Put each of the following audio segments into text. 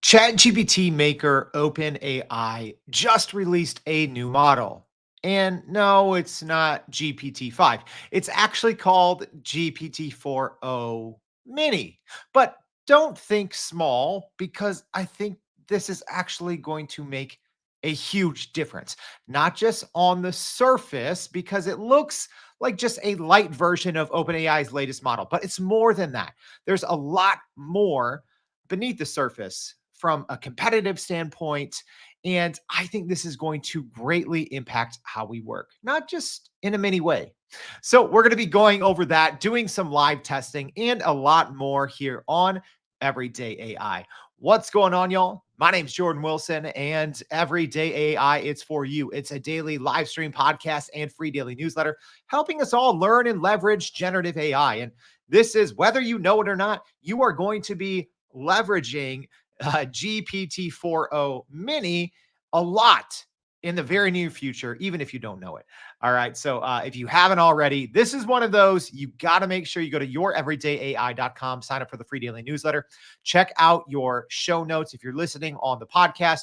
ChatGPT maker OpenAI just released a new model. And no, it's not GPT-5. It's actually called GPT-4o Mini. But don't think small because I think this is actually going to make a huge difference. Not just on the surface, because it looks like just a light version of OpenAI's latest model, but it's more than that. There's a lot more beneath the surface from a competitive standpoint. And I think this is going to greatly impact how we work, not just in a mini way. So, we're going to be going over that, doing some live testing, and a lot more here on Everyday AI. What's going on, y'all? My name's Jordan Wilson, and Everyday AI, it's for you. It's a daily live stream podcast and free daily newsletter helping us all learn and leverage generative AI. And this is whether you know it or not, you are going to be leveraging GPT-4o Mini a lot in the very near future, even if you don't know it. All right. So if you haven't already, this is one of those. You got to make sure you go to youreverydayai.com, sign up for the free daily newsletter, check out your show notes. If you're listening on the podcast,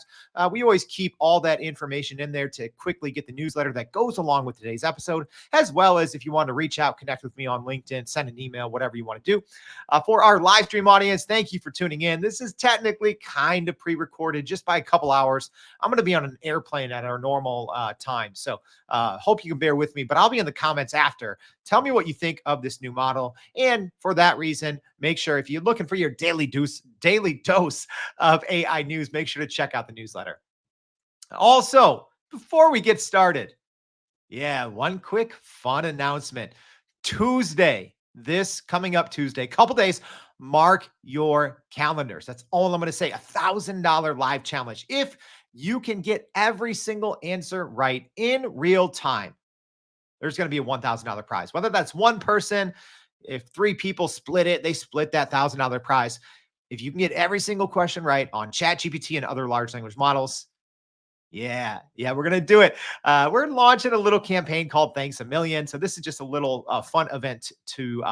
we always keep all that information in there to quickly get the newsletter that goes along with today's episode, as well as if you want to reach out, connect with me on LinkedIn, send an email, whatever you want to do. For our live stream audience, thank you for tuning in. This is technically kind of pre-recorded just by a couple hours. I'm going to be on an airplane at our normal time. So hope you can bear with me, but I'll be in the comments after. Tell me what you think of this new model. And for that reason, make sure if you're looking for your daily dose of AI news, make sure to check out the newsletter. Also, before we get started, one quick fun announcement. Tuesday, this coming up Tuesday, couple days, mark your calendars. That's all I'm going to say. $1,000 live challenge. If you can get every single answer right in real time, there's going to be a $1,000 prize. Whether that's one person, if three people split it, they split that $1,000 prize. If you can get every single question right on ChatGPT and other large language models, we're going to do it. We're launching a little campaign called Thanks a Million. So this is just a little fun event to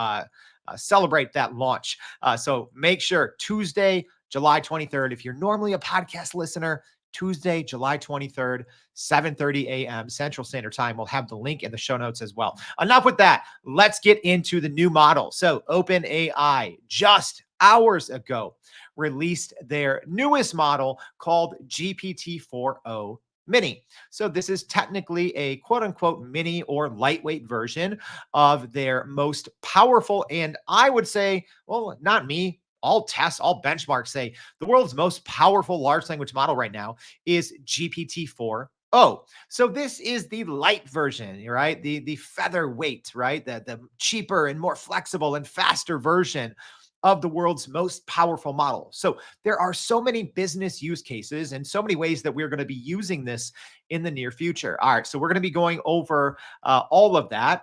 celebrate that launch. So make sure Tuesday, July 23rd, if you're normally a podcast listener, Tuesday, July 23rd, 7:30 a.m. Central Standard Time. We'll have the link in the show notes as well. Enough with that. Let's get into the new model. So OpenAI just hours ago released their newest model called GPT-4o Mini. So this is technically a quote unquote mini or lightweight version of their most powerful, and I would say, well, not me, all tests, all benchmarks say the world's most powerful large language model right now is GPT-4o. So this is the light version, right? The featherweight, right? The cheaper and more flexible and faster version of the world's most powerful model. So there are so many business use cases and so many ways that we're going to be using this in the near future. All right, so we're going to be going over all of that,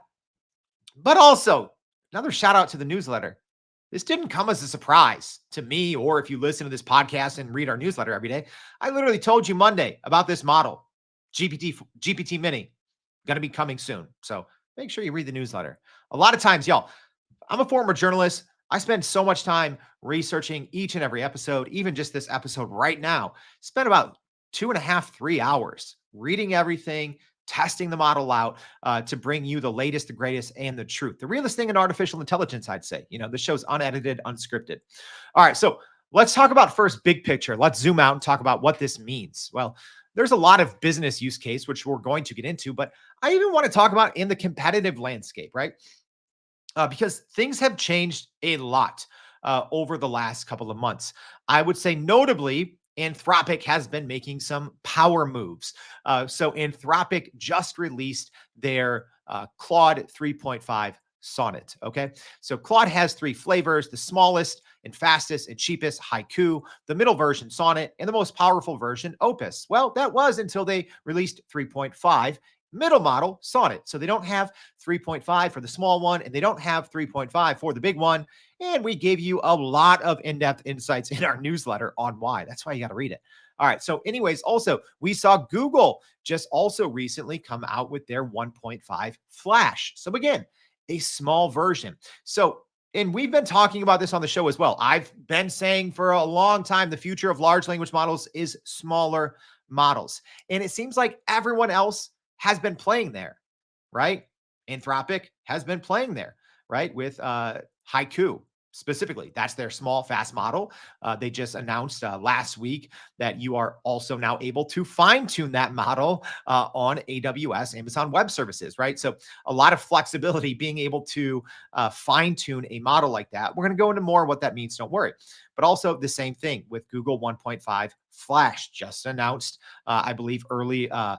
but also another shout out to the newsletter. This didn't come as a surprise to me, or if you listen to this podcast and read our newsletter every day. I literally told you Monday about this model, GPT Mini, going to be coming soon. So make sure you read the newsletter. A lot of times, y'all, I'm a former journalist. I spend so much time researching each and every episode, even just this episode right now. Spent about 2.5, 3 hours reading everything, testing the model out to bring you the latest, the greatest, and the truth. The realest thing in artificial intelligence, I'd say. This show's unedited, unscripted. All right, so let's talk about first big picture. Let's zoom out and talk about what this means. Well, there's a lot of business use case, which we're going to get into, but I even want to talk about in the competitive landscape, right? Because things have changed a lot over the last couple of months. I would say notably, Anthropic has been making some power moves. So Anthropic just released their Claude 3.5 Sonnet. Okay. So Claude has three flavors: the smallest and fastest and cheapest, Haiku, the middle version, Sonnet, and the most powerful version, Opus. Well, that was until they released 3.5 middle model, Sonnet. So they don't have 3.5 for the small one, and they don't have 3.5 for the big one. And we gave you a lot of in-depth insights in our newsletter on why. That's why you got to read it. All right. So anyways, also, we saw Google just also recently come out with their 1.5 Flash. So again, a small version. So And we've been talking about this on the show as well. I've been saying for a long time the future of large language models is smaller models. And it seems like everyone else has been playing there, right? Anthropic has been playing there, right? With Haiku specifically. That's their small, fast model. They just announced last week that you are also now able to fine tune that model on AWS, Amazon Web Services, right? So a lot of flexibility being able to fine tune a model like that. We're going to go into more what that means. Don't worry. But also the same thing with Google 1.5 Flash just announced, I believe, early. I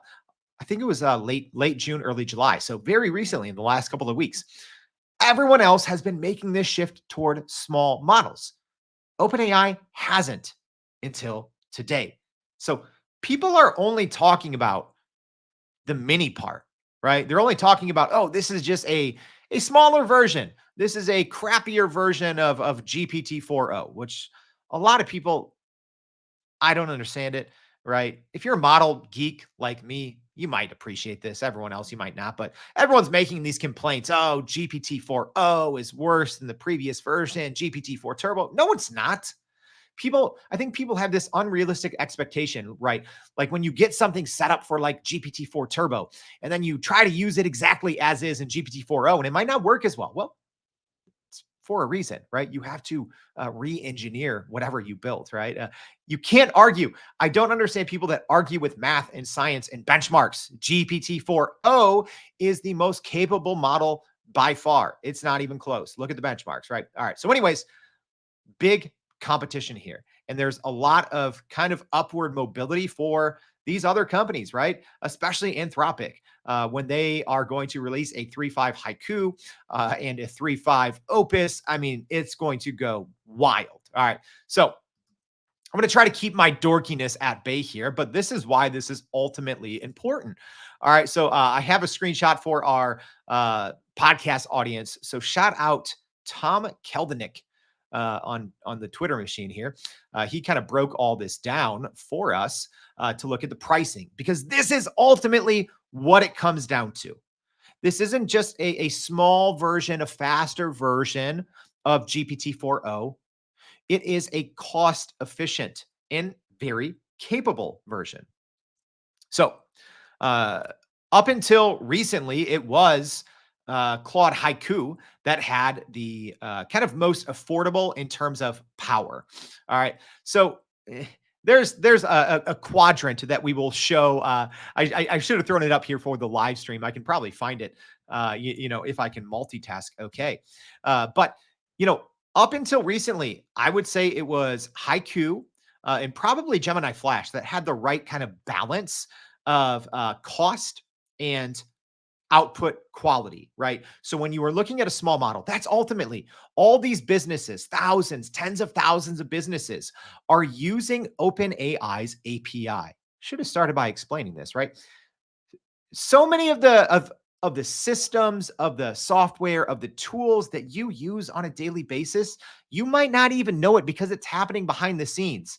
think it was late June, early July. So very recently, in the last couple of weeks, everyone else has been making this shift toward small models. OpenAI hasn't until today. So people are only talking about the mini part, right? They're only talking about, oh, this is just a smaller version. This is a crappier version of GPT-4o, which a lot of people, I don't understand it, right? If you're a model geek like me, you might appreciate this. Everyone else, you might not, but everyone's making these complaints. Oh, GPT-4o is worse than the previous version, GPT-4 Turbo. No, it's not. I think people have this unrealistic expectation, right? Like when you get something set up for like GPT-4 Turbo, and then you try to use it exactly as is in GPT-4o, and it might not work as well. Well, for a reason, right? You have to re-engineer whatever you built, right? You can't argue. I don't understand people that argue with math and science and benchmarks. GPT-4o is the most capable model by far. It's not even close. Look at the benchmarks, right? All right. So, anyways, big competition here. And there's a lot of kind of upward mobility for these other companies, right? Especially Anthropic, when they are going to release a 3.5 Haiku and a 3.5 Opus. I mean, it's going to go wild. All right. So I'm going to try to keep my dorkiness at bay here, but this is why this is ultimately important. All right. So I have a screenshot for our podcast audience. So shout out Tom Keldenick on the Twitter machine here. He kind of broke all this down for us to look at the pricing, because this is ultimately what it comes down to. This isn't just a small version, a faster version of GPT-4o. It is a cost efficient and very capable version. So, uh, up until recently, it was Claude Haiku that had the kind of most affordable in terms of power. All right. So, there's a quadrant that we will show. I should have thrown it up here for the live stream. I can probably find it, if I can multitask. Okay. But, up until recently, I would say it was Haiku and probably Gemini Flash that had the right kind of balance of cost and output quality, right? So when you are looking at a small model, that's ultimately all these businesses, thousands, tens of thousands of businesses are using OpenAI's API. Should have started by explaining this, right? So many of the systems, of the software, of the tools that you use on a daily basis, you might not even know it because it's happening behind the scenes.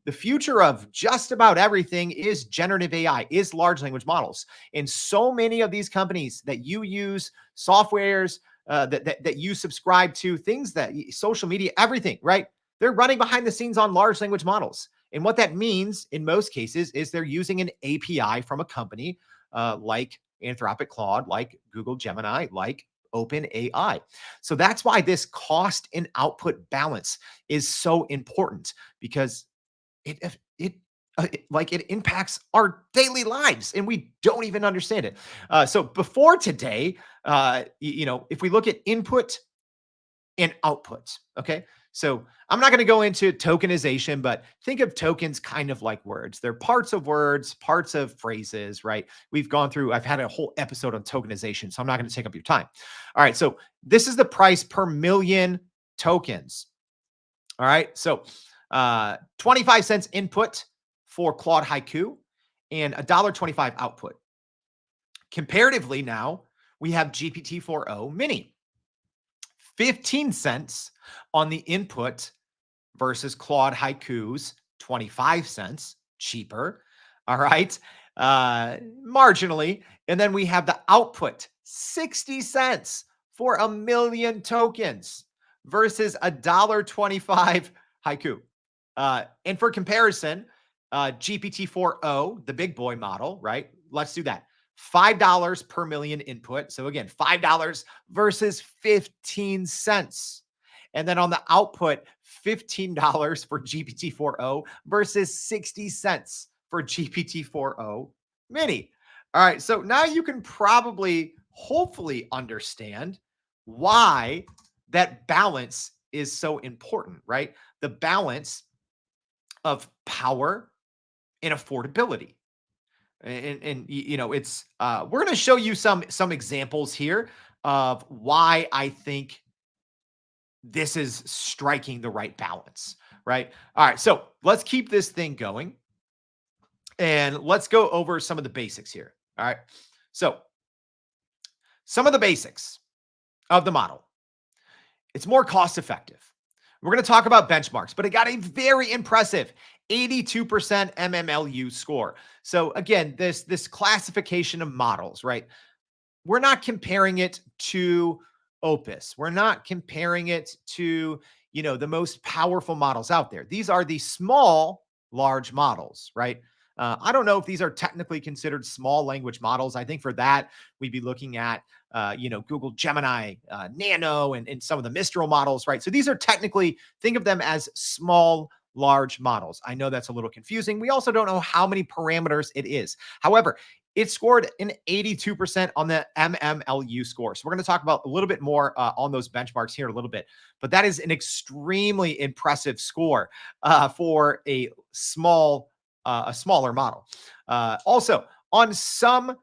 The future of just about everything is generative AI, is large language models. And so many of these companies that you use, softwares that you subscribe to, things that social media, everything, right? They're running behind the scenes on large language models. And what that means in most cases is they're using an API from a company like Anthropic Claude, like Google Gemini, like OpenAI. So that's why this cost and output balance is so important, because it impacts our daily lives and we don't even understand it. So before today, if we look at input and output, okay. So I'm not going to go into tokenization, but think of tokens kind of like words. They're parts of words, parts of phrases, right? I've had a whole episode on tokenization, so I'm not going to take up your time. All right. So this is the price per million tokens. All right. So 25 cents input for Claude Haiku and $1.25 output. Comparatively, now we have GPT-4o Mini, 15 cents on the input versus Claude Haiku's 25 cents cheaper. All right. Marginally. And then we have the output, 60 cents for a million tokens. versus $1.25 haiku. And for comparison, GPT-4o, the big boy model, right? Let's do that. $5 per million input. So again, $5 versus 15 cents. And then on the output, $15 for GPT-4o versus 60 cents for GPT-4o Mini. All right. So now you can probably, hopefully, understand why that balance is so important, right? The balance of power and affordability. And you know, it's we're going to show you some examples here of why I think this is striking the right balance, right? All right, so let's keep this thing going and let's go over some of the basics here. All right. So, some of the basics of the model. It's more cost effective. We're going to talk about benchmarks, but it got a very impressive 82% MMLU score. So again, this classification of models, right? We're not comparing it to Opus. We're not comparing it to, the most powerful models out there. These are the small, large models, right? I don't know if these are technically considered small language models. I think for that, we'd be looking at, Google Gemini, Nano, and some of the Mistral models, right? So these are technically, think of them as small, large models. I know that's a little confusing. We also don't know how many parameters it is. However, it scored an 82% on the MMLU score. So we're going to talk about a little bit more on those benchmarks here in a little bit. But that is an extremely impressive score for a smaller model. Also, on some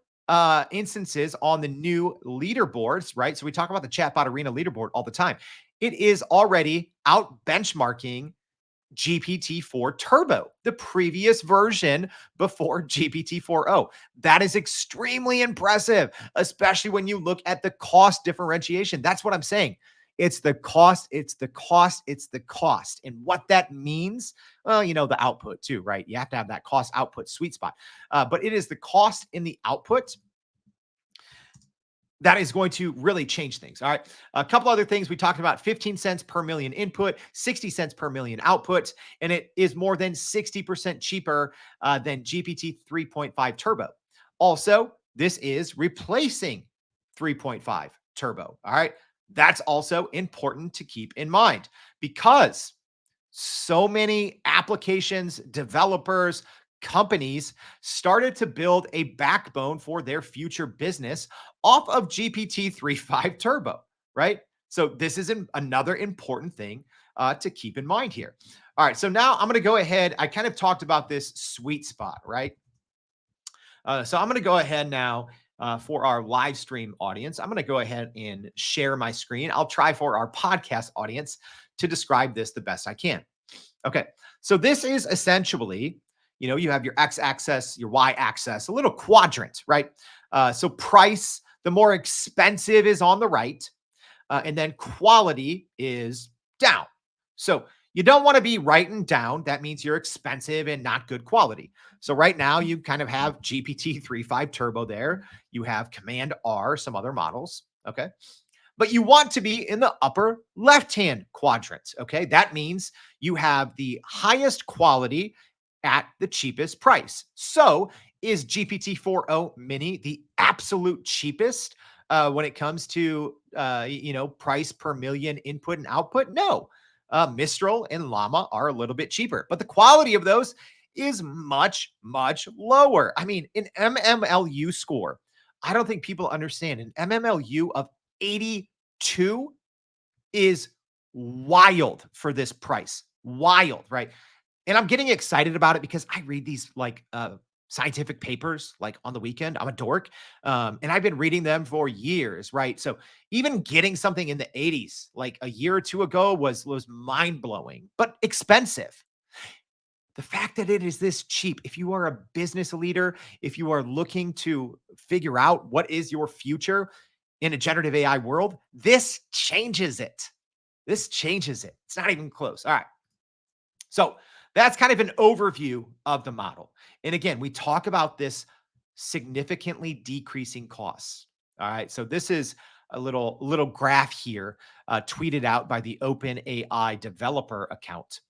instances on the new leaderboards, right? So we talk about the Chatbot Arena leaderboard all the time. It is already out benchmarking GPT-4 Turbo, the previous version before GPT-4o. That is extremely impressive, especially when you look at the cost differentiation. That's what I'm saying. It's the cost, it's the cost, it's the cost. And what that means, well, the output too, right? You have to have that cost output sweet spot. But it is the cost in the output that is going to really change things. All right. A couple other things we talked about: 15 cents per million input, 60 cents per million output, and it is more than 60% cheaper than GPT 3.5 Turbo. Also, this is replacing 3.5 Turbo. All right. That's also important to keep in mind because so many applications, developers, companies started to build a backbone for their future business off of GPT 3.5 Turbo, right? So this is another important thing to keep in mind here. All right, so now I'm going to go ahead. I kind of talked about this sweet spot, right? So I'm going to go ahead now for our live stream audience. I'm going to go ahead and share my screen. I'll try for our podcast audience to describe this the best I can. Okay, so this is essentially, you have your x-axis, your y-axis, a little quadrant, right? So price, the more expensive is on the right, and then quality is down. So you don't want to be writing down. That means you're expensive and not good quality. So right now you kind of have GPT 3.5 Turbo there. You have Command R, some other models. Okay. But you want to be in the upper left-hand quadrant. Okay. That means you have the highest quality at the cheapest price. So is GPT-4o Mini the absolute cheapest when it comes to, price per million input and output? No. Mistral and Llama are a little bit cheaper, but the quality of those is much, much lower. I mean, an MMLU score, I don't think people understand. An MMLU of 82 is wild for this price. Wild, right? And I'm getting excited about it because I read these scientific papers like on the weekend. I'm a dork. And I've been reading them for years, right? So even getting something in the 80s like a year or two ago was mind-blowing, but expensive. The fact that it is this cheap, if you are a business leader, if you are looking to figure out what is your future in a generative AI world, this changes it. This changes it. It's not even close. All right. So that's kind of an overview of the model. And again, we talk about this significantly decreasing costs. All right. So this is a little graph here, tweeted out by the OpenAI developer account,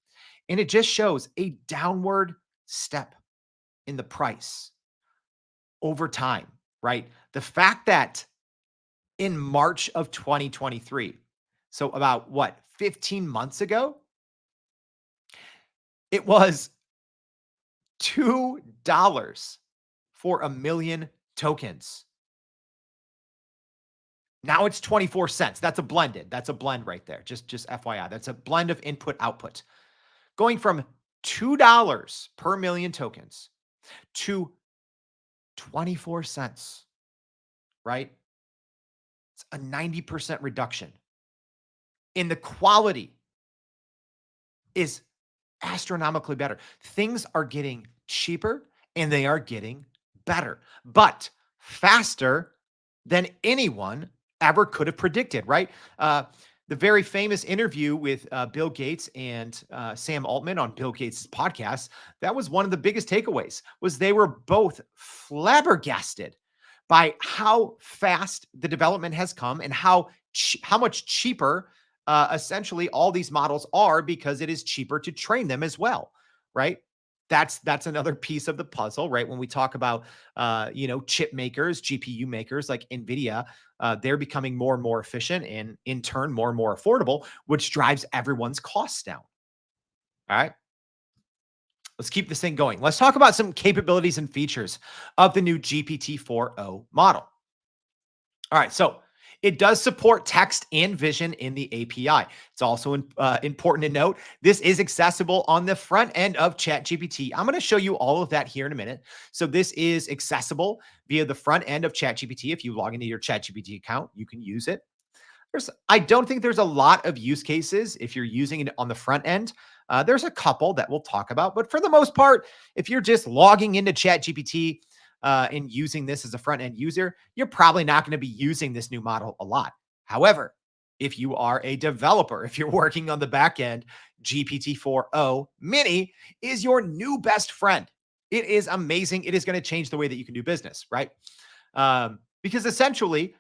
and it just shows a downward step in the price over time, right? The fact that in March of 2023, so about what, 15 months ago, it was $2 for a million tokens. Now it's 24 cents. That's a blended. That's a blend right there. Just FYI. That's a blend of input output. Going from $2 per million tokens to 24 cents, right? It's a 90% reduction. In the quality is astronomically better. Things are getting cheaper and they are getting better, but faster than anyone ever could have predicted, right? The very famous interview with Bill Gates and Sam Altman on Bill Gates' podcast, that was one of the biggest takeaways, was they were both flabbergasted by how fast the development has come and how much cheaper essentially all these models are, because it is cheaper to train them as well, right? That's another piece of the puzzle, right? When we talk about chip makers, GPU makers like Nvidia, they're becoming more and more efficient and in turn more and more affordable, which drives everyone's costs down. All right. Let's keep this thing going. Let's talk about some capabilities and features of the new GPT-4o model. All right, so it does support text and vision in the API. It's also important to note this is accessible on the front end of ChatGPT. I'm going to show you all of that here in a minute. So this is accessible via the front end of ChatGPT. If you log into your ChatGPT account, you can use it. I don't think there's a lot of use cases if you're using it on the front end. There's a couple that we'll talk about, but for the most part, if you're just logging into ChatGPT and using this as a front end user, you're probably not going to be using this new model a lot. However, if you are a developer, if you're working on the back end, GPT-4o Mini is your new best friend. It is amazing. It is going to change the way that you can do business, right? Because essentially,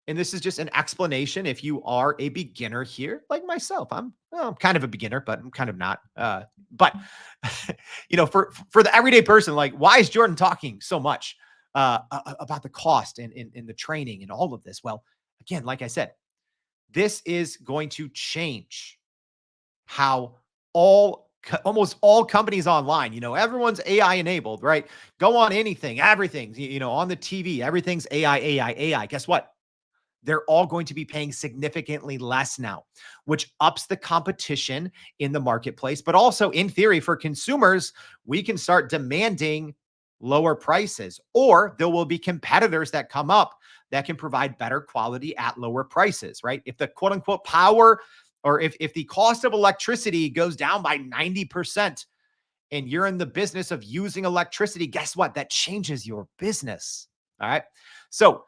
and this is just an explanation if you are a beginner here, like myself. I'm kind of a beginner, but I'm kind of not. But for the everyday person, like, why is Jordan talking so much about the cost and the training and all of this? Well, again, like I said, this is going to change how almost all companies online, everyone's AI enabled, right? Go on anything, everything's, on the TV, everything's AI, AI, AI. Guess what? They're all going to be paying significantly less now, which ups the competition in the marketplace. But also, in theory, for consumers, we can start demanding lower prices, or there will be competitors that come up that can provide better quality at lower prices, right? If the quote unquote power, or if the cost of electricity goes down by 90%, and you're in the business of using electricity, guess what? That changes your business. All right. So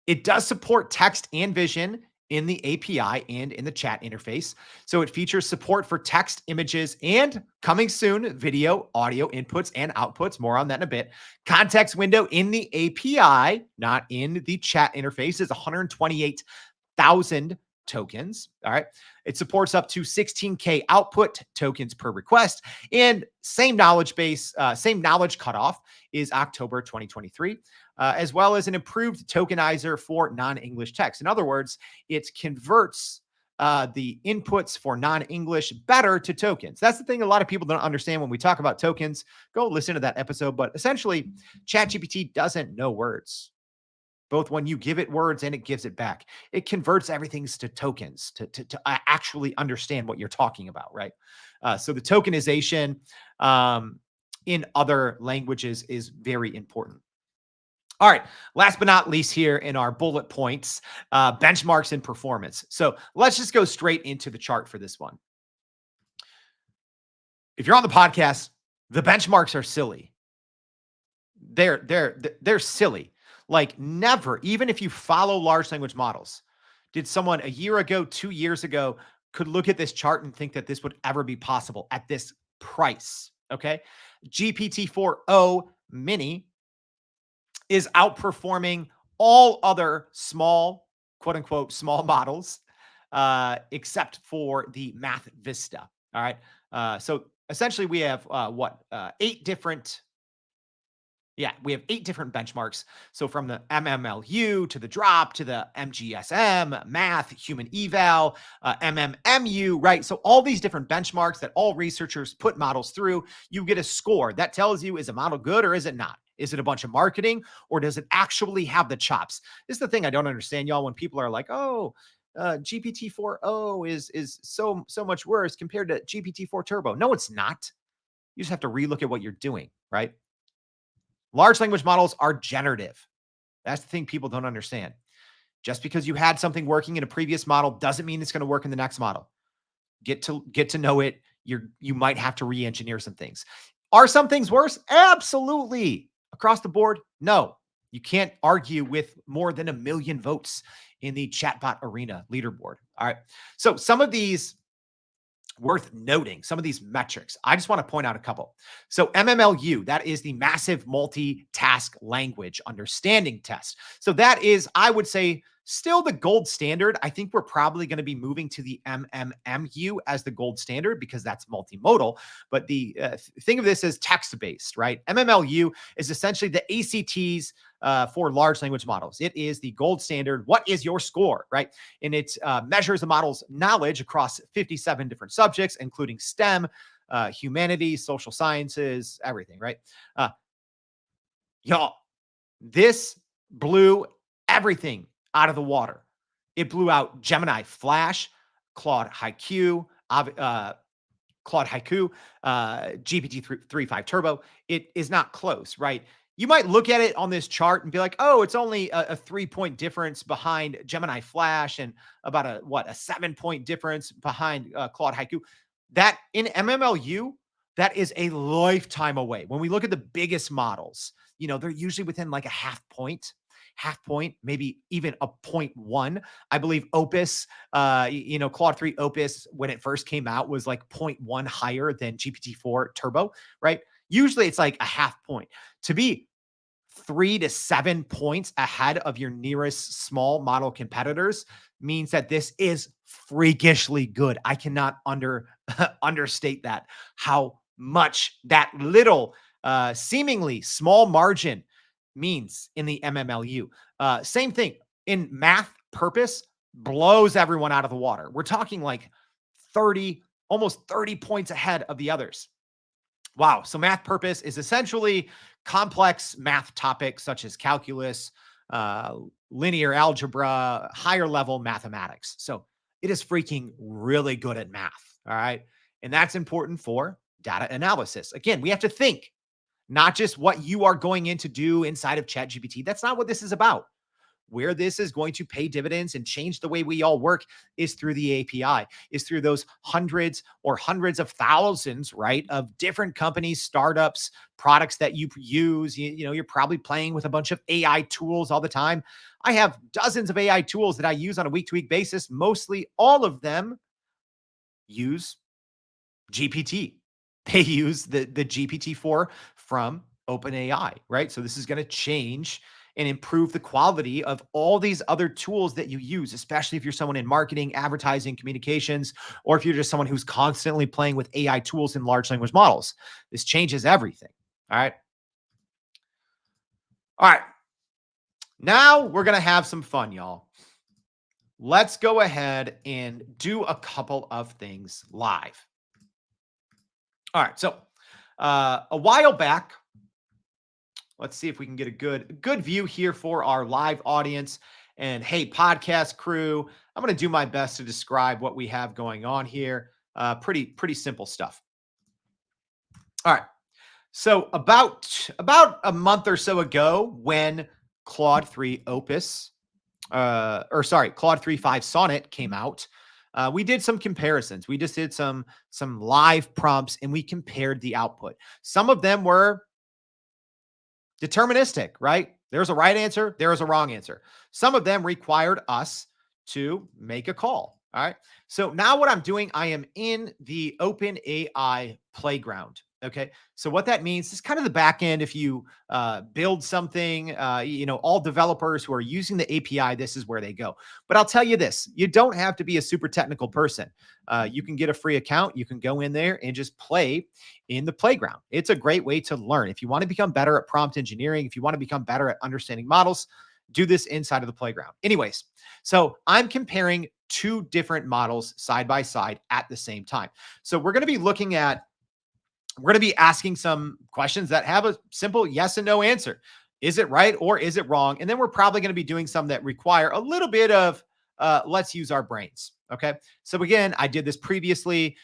it does support text and vision in the API and in the chat interface. So it features support for text, images, and coming soon, video, audio inputs and outputs. More on that in a bit. Context window in the API, not in the chat interface, is 128,000 tokens. All right. It supports up to 16K output tokens per request. And same knowledge base, same knowledge cutoff is October 2023. As well as an improved tokenizer for non-English text. In other words, it converts the inputs for non-English better to tokens. That's the thing a lot of people don't understand when we talk about tokens. Go listen to that episode. But essentially, ChatGPT doesn't know words, both when you give it words and it gives it back. It converts everything to tokens to actually understand what you're talking about, right? So the tokenization in other languages is very important. All right, last but not least here in our bullet points, benchmarks and performance. So let's just go straight into the chart for this one. If you're on the podcast, the benchmarks are silly. They're silly. Like, never, even if you follow large language models, did someone a year ago, 2 years ago, could look at this chart and think that this would ever be possible at this price, okay? GPT-4o Mini is outperforming all other small quote unquote small models, except for the Math Vista. All right. So essentially, we have eight different we have eight different benchmarks. So from the MMLU to the drop to the MGSM, math, human eval, MMMU, right? So all these different benchmarks that all researchers put models through, you get a score that tells you, is a model good or is it not? Is it a bunch of marketing or does it actually have the chops? This is the thing I don't understand, y'all, when people are like, oh, GPT-4o is so much worse compared to GPT-4 Turbo. No, it's not. You just have to relook at what you're doing, right? Large language models are generative. That's the thing people don't understand. Just because you had something working in a previous model doesn't mean it's going to work in the next model. Get to know it. You might have to re-engineer some things. Are some things worse? Absolutely. Across the board, no. You can't argue with more than 1 million votes in the chatbot arena leaderboard. All right. So some of these worth noting, some of these metrics. I just want to point out a couple. So MMLU, that is the massive multitask language understanding test. So that is, I would say, still the gold standard. I think we're probably going to be moving to the MMMU as the gold standard because that's multimodal. But the thing of this is text-based, right? MMLU is essentially the ACTs for large language models. It is the gold standard. What is your score, right? And it measures the model's knowledge across 57 different subjects, including STEM, humanities, social sciences, everything, right? Y'all, this blew everything out of the water. It blew out Gemini Flash, Claude Haiku, GPT-3.5 Turbo. It is not close, right? You might look at it on this chart and be like, oh, it's only a 3-point difference behind Gemini Flash and about a 7-point difference behind Claude Haiku. That in MMLU, that is a lifetime away. When we look at the biggest models, they're usually within like a half point, maybe even a 0.1. I believe Opus, Claude 3 Opus, when it first came out, was like 0.1 higher than GPT-4 Turbo, right? Usually it's like a half point. To be 3 to 7 points ahead of your nearest small model competitors means that this is freakishly good. I cannot understate that, how much that little seemingly small margin means in the MMLU. Same thing in math purpose, blows everyone out of the water. We're talking like 30, almost 30 points ahead of the others. Wow. So math purpose is essentially complex math topics such as calculus, linear algebra, higher level mathematics. So it is freaking really good at math. All right. And that's important for data analysis. Again, we have to think, not just what you are going in to do inside of ChatGPT. That's not what this is about. Where this is going to pay dividends and change the way we all work is through the API, is through those hundreds of thousands, right, of different companies, startups, products that you use. You're probably playing with a bunch of AI tools all the time. I have dozens of AI tools that I use on a week-to-week basis. Mostly all of them use GPT. They use the GPT-4 from OpenAI, right? So this is going to change and improve the quality of all these other tools that you use, especially if you're someone in marketing, advertising, communications, or if you're just someone who's constantly playing with AI tools and large language models. This changes everything. All right. All right. Now we're going to have some fun, y'all. Let's go ahead and do a couple of things live. All right. So a while back, let's see if we can get a good view here for our live audience. And hey, podcast crew, I'm going to do my best to describe what we have going on here. Pretty simple stuff. All right. So about a month or so ago, when Claude 3 Opus, Claude 3.5 Sonnet came out, we did some comparisons. We just did some live prompts and we compared the output. Some of them were deterministic, right? There's a right answer. There is a wrong answer. Some of them required us to make a call. All right. So now what I'm doing, I am in the OpenAI playground. Okay. So what that means is kind of the back end. If you build something, all developers who are using the API, this is where they go. But I'll tell you this, you don't have to be a super technical person. You can get a free account. You can go in there and just play in the playground. It's a great way to learn. If you want to become better at prompt engineering, if you want to become better at understanding models, do this inside of the playground. Anyways, so I'm comparing two different models side by side at the same time. So we're going to be asking some questions that have a simple yes and no answer. Is it right or is it wrong? And then we're probably going to be doing some that require a little bit of let's use our brains. Okay. So again, I did this previously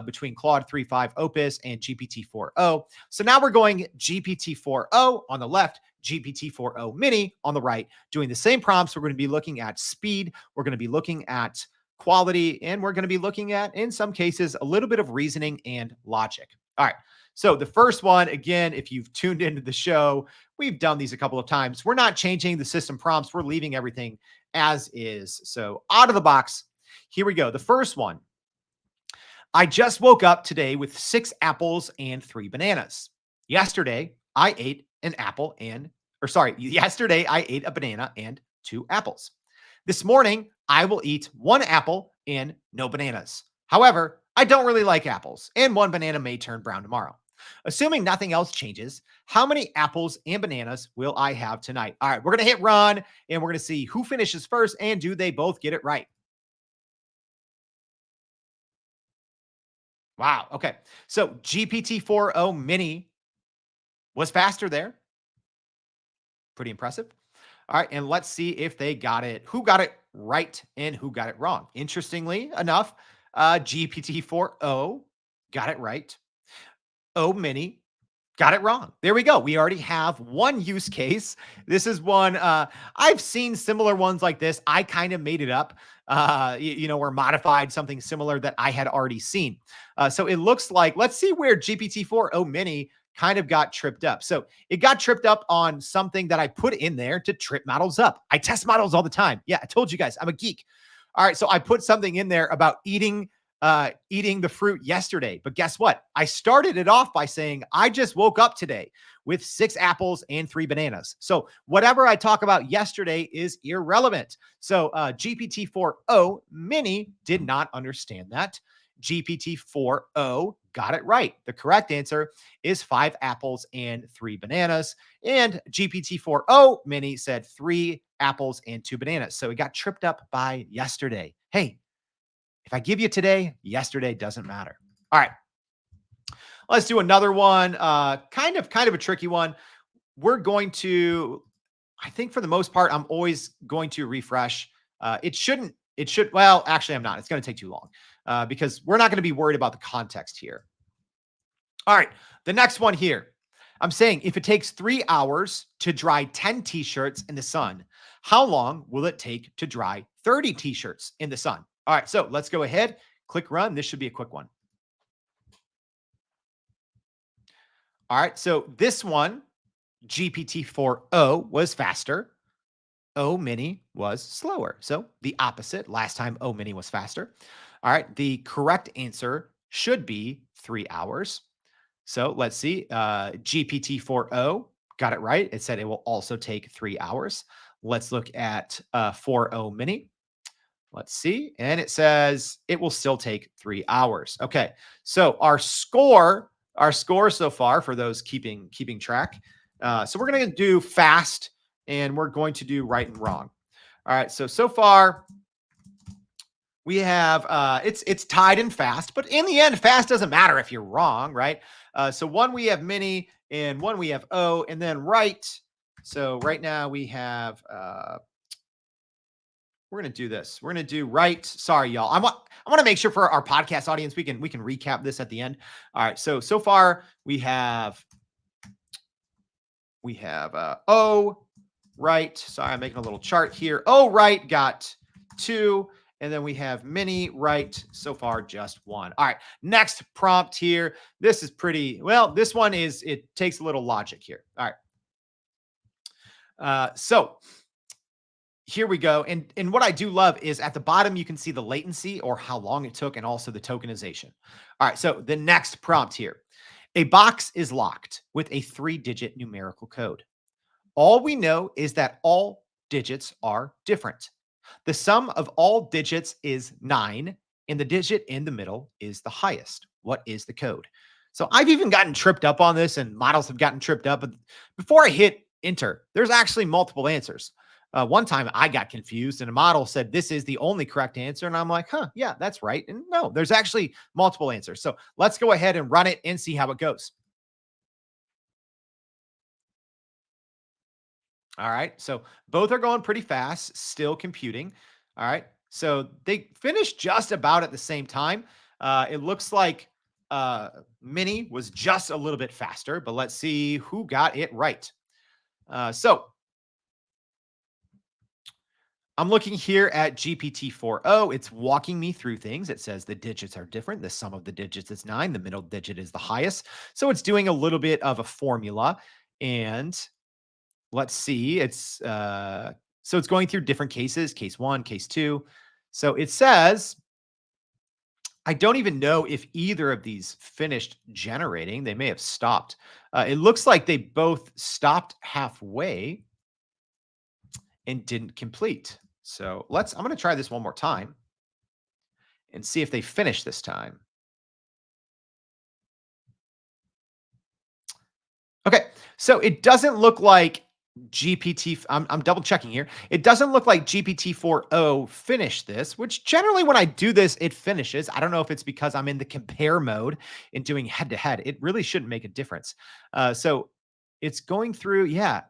between Claude 3.5 Opus and GPT-4o. So now we're going GPT-4o on the left, GPT-4o Mini on the right, doing the same prompts. We're going to be looking at speed. We're going to be looking at quality, and we're going to be looking at, in some cases, a little bit of reasoning and logic. All right. So the first one, again, if you've tuned into the show, we've done these a couple of times. We're not changing the system prompts. We're leaving everything as is. So out of the box, here we go. The first one. I just woke up today with 6 apples and 3 bananas. Yesterday, I ate an apple and, or sorry, yesterday I ate a banana and 2 apples. This morning, I will eat 1 apple and no bananas. However, I don't really like apples, and 1 banana may turn brown tomorrow. Assuming nothing else changes, how many apples and bananas will I have tonight? All right, we're going to hit run, and we're going to see who finishes first, and do they both get it right? Wow. Okay. So GPT-4o Mini was faster there. Pretty impressive. All right. And let's see if they got it, who got it right and who got it wrong. Interestingly enough, GPT-4o got it right. O Mini got it wrong. There we go. We already have one use case. This is one, I've seen similar ones like this. I kind of made it up, or modified something similar that I had already seen. So it looks like, let's see where GPT-4o Mini kind of got tripped up. So it got tripped up on something that I put in there to trip models up. I test models all the time. Yeah, I told you guys I'm a geek. All right, so I put something in there about eating the fruit yesterday. But guess what? I started it off by saying, I just woke up today with 6 apples and 3 bananas. So whatever I talk about yesterday is irrelevant. So GPT-4o Mini did not understand that. GPT-4o got it right. The correct answer is 5 apples and 3 bananas. And GPT-4o Mini said 3 apples and 2 bananas. So it got tripped up by yesterday. Hey, if I give you today, yesterday doesn't matter. All right. Let's do another one. Kind of a tricky one. We're going to, I think for the most part, I'm always going to refresh. Well, actually, I'm not. It's going to take too long because we're not going to be worried about the context here. All right. The next one here. I'm saying if it takes 3 hours to dry 10 t-shirts in the sun, how long will it take to dry 30 t-shirts in the sun? All right, so let's go ahead, click run. This should be a quick one. All right, so this one, GPT-4o was faster. O Mini was slower. So the opposite. Last time O Mini was faster. All right, the correct answer should be 3 hours. So let's see. GPT-4o got it right. It said it will also take 3 hours. Let's look at 4o Mini. Let's see. And it says it will still take 3 hours. Okay. So our score so far for those keeping track. So we're going to do fast and we're going to do right and wrong. All right. So far we have, it's tied and fast, but in the end, fast doesn't matter if you're wrong, right? So one we have Mini and one we have O, and then right. So right now we have, we're going to do this. We're going to do right. Sorry, y'all. I want to make sure for our podcast audience, we can recap this at the end. All right. So far we have O right. Sorry, I'm making a little chart here. O right got 2. And then we have Mini right. So far, just 1. All right. Next prompt here. This is pretty, well, this one it takes a little logic here. All right. So here we go. And what I do love is at the bottom, you can see the latency or how long it took and also the tokenization. All right. So the next prompt here. A box is locked with a 3-digit numerical code. All we know is that all digits are different. The sum of all digits is 9, and the digit in the middle is the highest. What is the code? So I've even gotten tripped up on this, and models have gotten tripped up. But before I hit enter, there's actually multiple answers. One time I got confused, and a model said this is the only correct answer. And I'm like, huh, yeah, that's right. And no, there's actually multiple answers. So let's go ahead and run it and see how it goes. All right. So both are going pretty fast, still computing. All right. So they finished just about at the same time. It looks like uh, Mini was just a little bit faster, but let's see who got it right. So I'm looking here at GPT-4o. It's walking me through things. It says the digits are different. The sum of the digits is 9. The middle digit is the highest. So it's doing a little bit of a formula. And let's see. So it's going through different cases, case one, case two. So it says, I don't even know if either of these finished generating. They may have stopped. It looks like they both stopped halfway and didn't complete. So I'm going to try this one more time and see if they finish this time. Okay, so it doesn't look like I'm double checking here. It doesn't look like GPT-4o finished this, which generally when I do this, it finishes. I don't know if it's because I'm in the compare mode and doing head to head. It really shouldn't make a difference. So it's going through. Yeah,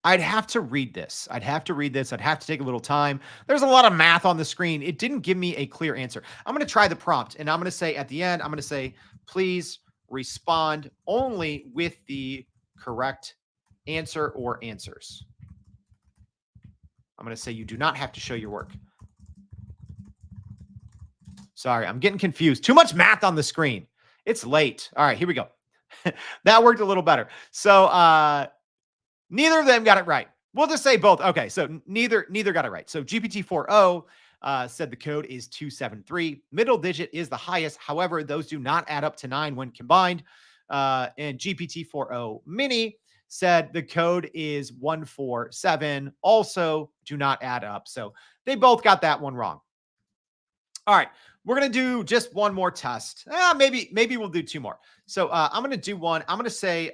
I'd have to read this. I'd have to read this. I'd have to take a little time. There's a lot of math on the screen. It didn't give me a clear answer. I'm going to try the prompt, and I'm going to say at the end, I'm going to say, please respond only with the correct answer or answers. I'm going to say you do not have to show your work. Sorry, I'm getting confused. Too much math on the screen. It's late. All right, here we go. That worked a little better. So neither of them got it right. We'll just say both. Okay, so neither got it right. So GPT-4o said the code is 273. Middle digit is the highest. However, those do not add up to 9 when combined. And GPT-4o Mini said the code is 147. Also do not add up. So they both got that one wrong. All right, we're gonna do just one more test. Maybe we'll do two more. So I'm gonna do one. I'm gonna say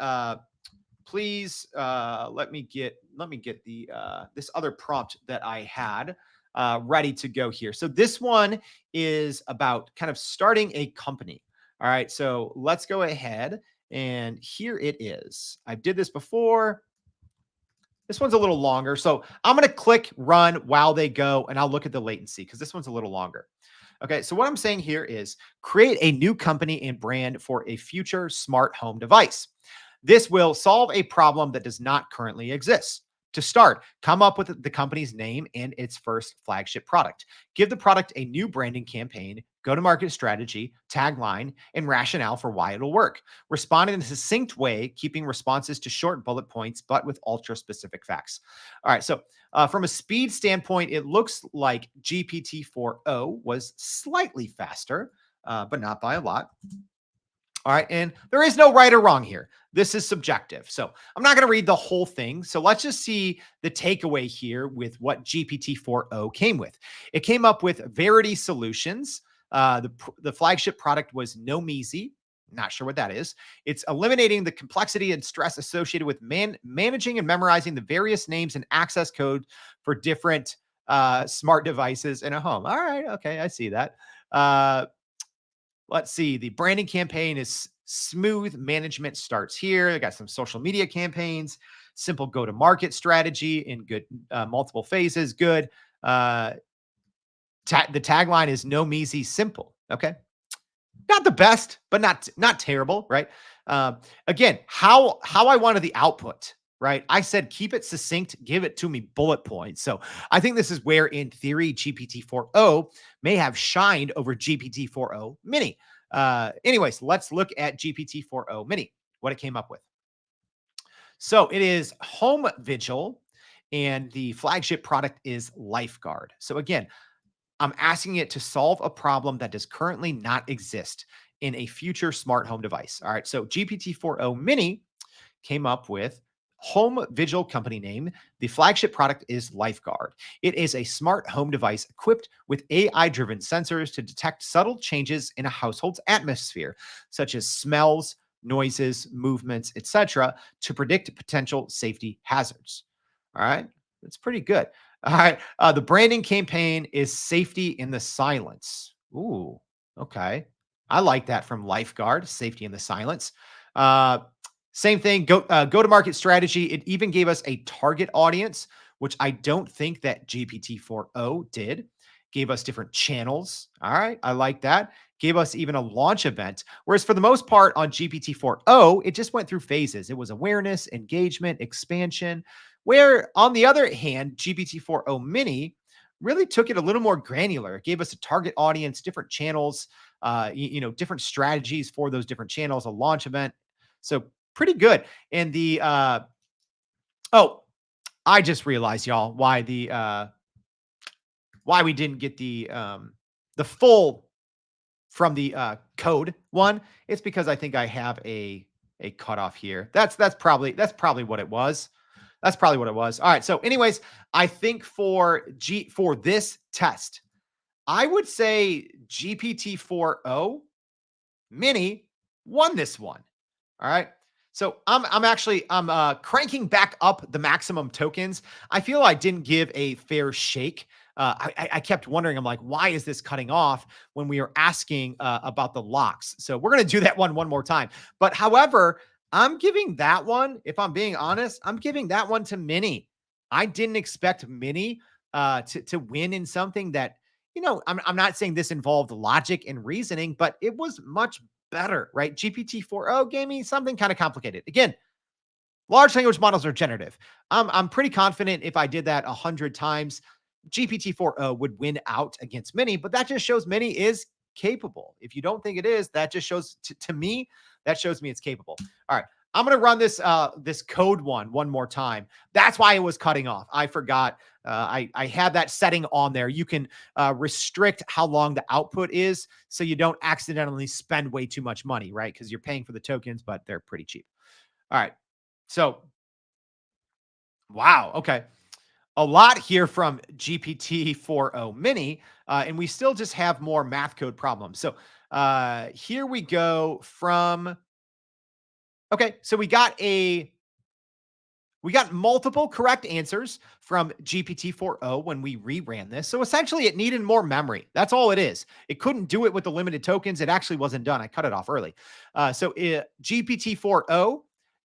please let me get the this other prompt that I had ready to go here. So this one is about kind of starting a company. All right, so let's go ahead and here it is. I did this before. This one's a little longer. So I'm going to click run while they go and I'll look at the latency because this one's a little longer. Okay, so what I'm saying here is create a new company and brand for a future smart home device. This will solve a problem that does not currently exist. To start, come up with the company's name and its first flagship product. Give the product a new branding campaign, go to market strategy, tagline, and rationale for why it'll work. Respond in a succinct way, keeping responses to short bullet points, but with ultra specific facts. All right. So, from a speed standpoint, it looks like GPT-4o was slightly faster, but not by a lot. All right. And there is no right or wrong here. This is subjective. So I'm not going to read the whole thing. So let's just see the takeaway here with what GPT-4o came with. It came up with Verity Solutions. The flagship product was No Measy. Not sure what that is. It's eliminating the complexity and stress associated with managing and memorizing the various names and access code for different smart devices in a home. All right. Okay. I see that. Let's see. The branding campaign is smooth. Management starts here. I got some social media campaigns, simple go to market strategy in good multiple phases. Good. The tagline is no measy simple. Okay. Not the best, but not terrible, right? Again, how I wanted the output, right? I said keep it succinct, give it to me bullet points. So I think this is where, in theory, GPT-4o may have shined over GPT-4o Mini. Anyways, let's look at GPT-4o Mini, what it came up with. So it is Home Vigil, and the flagship product is Lifeguard. So again, I'm asking it to solve a problem that does currently not exist. in a future smart home device. All right. So GPT-4o Mini came up with home vigil company name. The flagship product is Lifeguard. It is a smart home device equipped with AI driven sensors to detect subtle changes in a household's atmosphere, such as smells, noises, movements, etc., to predict potential safety hazards. All right. That's pretty good. All right. The branding campaign is safety in the silence. Ooh, okay. I like that from Lifeguard, safety in the silence. Uh, Same thing, go to market strategy. It even gave us a target audience, which I don't think that GPT-4o did. Gave us different channels. All right, I like that. Gave us even a launch event. Whereas for the most part on GPT-4o, it just went through phases. It was awareness, engagement, expansion. Where on the other hand, GPT-4o Mini really took it a little more granular. It gave us a target audience, different channels, different strategies for those different channels, a launch event. So pretty good. And the oh, I just realized, y'all, why we didn't get the full from the code one. It's because I think I have a cutoff here. That's probably what it was. That's probably what it was. All right. So, anyways, I think for this test, I would say GPT-4o Mini won this one. All right. So I'm cranking back up the maximum tokens. I feel I didn't give a fair shake. I kept wondering, I'm like, why is this cutting off when we are asking about the locks? So we're going to do that one more time. But however, I'm giving that one, if I'm being honest, I'm giving that one to Mini. I didn't expect Mini to win in something that, I'm not saying this involved logic and reasoning, but it was much better, right? GPT-4o gave me something kind of complicated. Again, large language models are generative. I'm pretty confident if I did that 100 times, GPT-4o would win out against Mini, but that just shows Mini is capable. If you don't think it is, that just shows to me, that shows me it's capable. All right. I'm going to run this code one more time. That's why it was cutting off. I forgot. I had that setting on there. You can restrict how long the output is so you don't accidentally spend way too much money, right? Because you're paying for the tokens, but they're pretty cheap. All right. So, wow. Okay. A lot here from GPT-4o Mini, and we still just have more math code problems. So, here we go from, okay. So we got multiple correct answers from GPT-4o when we reran this. So essentially, it needed more memory. That's all it is. It couldn't do it with the limited tokens. It actually wasn't done. I cut it off early. GPT-4o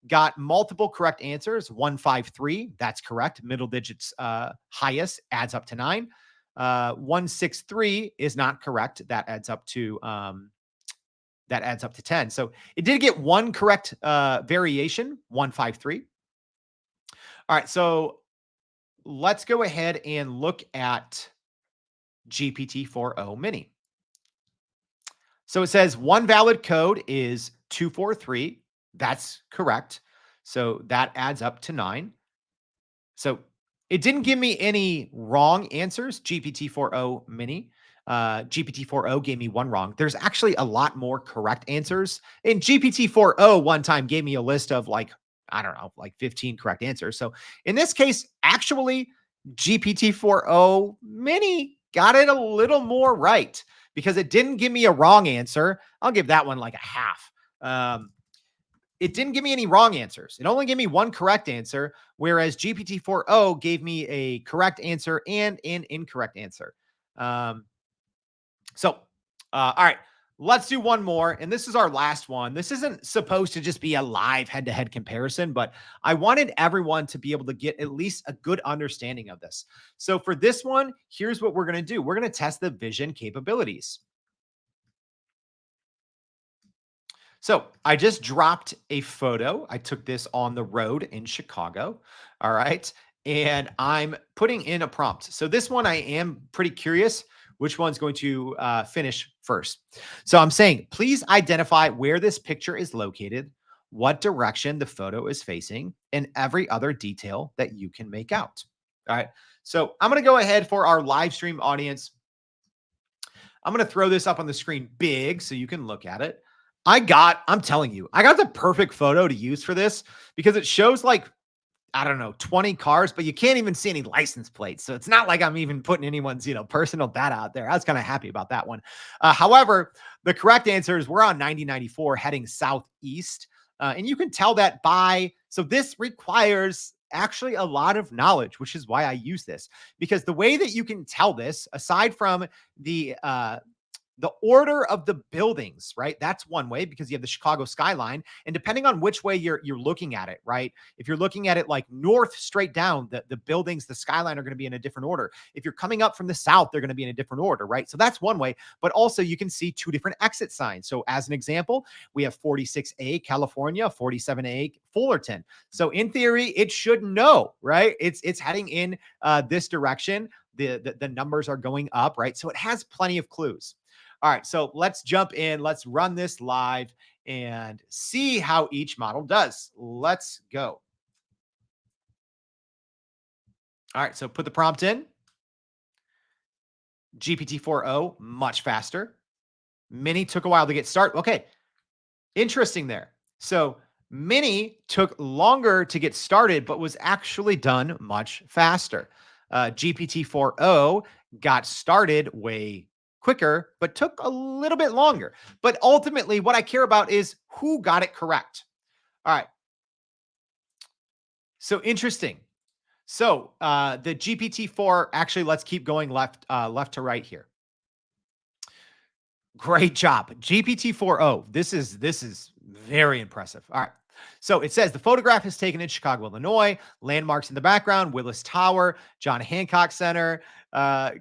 got multiple correct answers. 153, that's correct. Middle digits highest adds up to 9. 163 is not correct. That adds up to 10. So it did get one correct variation, 153. All right, so let's go ahead and look at GPT-4o Mini. So it says one valid code is 243. That's correct. So that adds up to 9. So it didn't give me any wrong answers, GPT-4o Mini. GPT-4o gave me one wrong. There's actually a lot more correct answers. And GPT-4o one time gave me a list of like, I don't know, like 15 correct answers. So in this case, actually, GPT-4o Mini got it a little more right because it didn't give me a wrong answer. I'll give that one like a half. It didn't give me any wrong answers. It only gave me one correct answer, whereas GPT-4o gave me a correct answer and an incorrect answer. Um, all right, let's do one more. And this is our last one. This isn't supposed to just be a live head-to-head comparison, but I wanted everyone to be able to get at least a good understanding of this. So for this one, here's what we're going to do. We're going to test the vision capabilities. So I just dropped a photo. I took this on the road in Chicago. All right. And I'm putting in a prompt. So this one, I am pretty curious which one's going to finish first. So I'm saying, please identify where this picture is located, what direction the photo is facing, and every other detail that you can make out. All right. So I'm going to go ahead for our live stream audience. I'm going to throw this up on the screen big so you can look at it. I'm telling you, I got the perfect photo to use for this because it shows like, I don't know, 20 cars, but you can't even see any license plates. So it's not like I'm even putting anyone's, personal data out there. I was kind of happy about that one. However, the correct answer is we're on 9094 heading southeast. And you can tell that so this requires actually a lot of knowledge, which is why I use this, because the way that you can tell this, aside from the order of the buildings, right? That's one way because you have the Chicago skyline. And depending on which way you're looking at it, right? If you're looking at it like north straight down, the buildings, the skyline are going to be in a different order. If you're coming up from the south, they're going to be in a different order, right? So that's one way. But also you can see two different exit signs. So as an example, we have 46A California, 47A Fullerton. So in theory, it should know, right? It's heading in this direction. The numbers are going up, right? So it has plenty of clues. All right, so let's jump in. Let's run this live and see how each model does. Let's go. All right, so put the prompt in. GPT-4o, much faster. Mini took a while to get started. Okay, interesting there. So Mini took longer to get started, but was actually done much faster. GPT-4o got started way quicker, but took a little bit longer. But ultimately, what I care about is who got it correct. All right. So interesting. So the GPT-4, actually, let's keep going left to right here. Great job. GPT-4o. This is very impressive. All right. So it says the photograph is taken in Chicago, Illinois. Landmarks in the background: Willis Tower, John Hancock Center.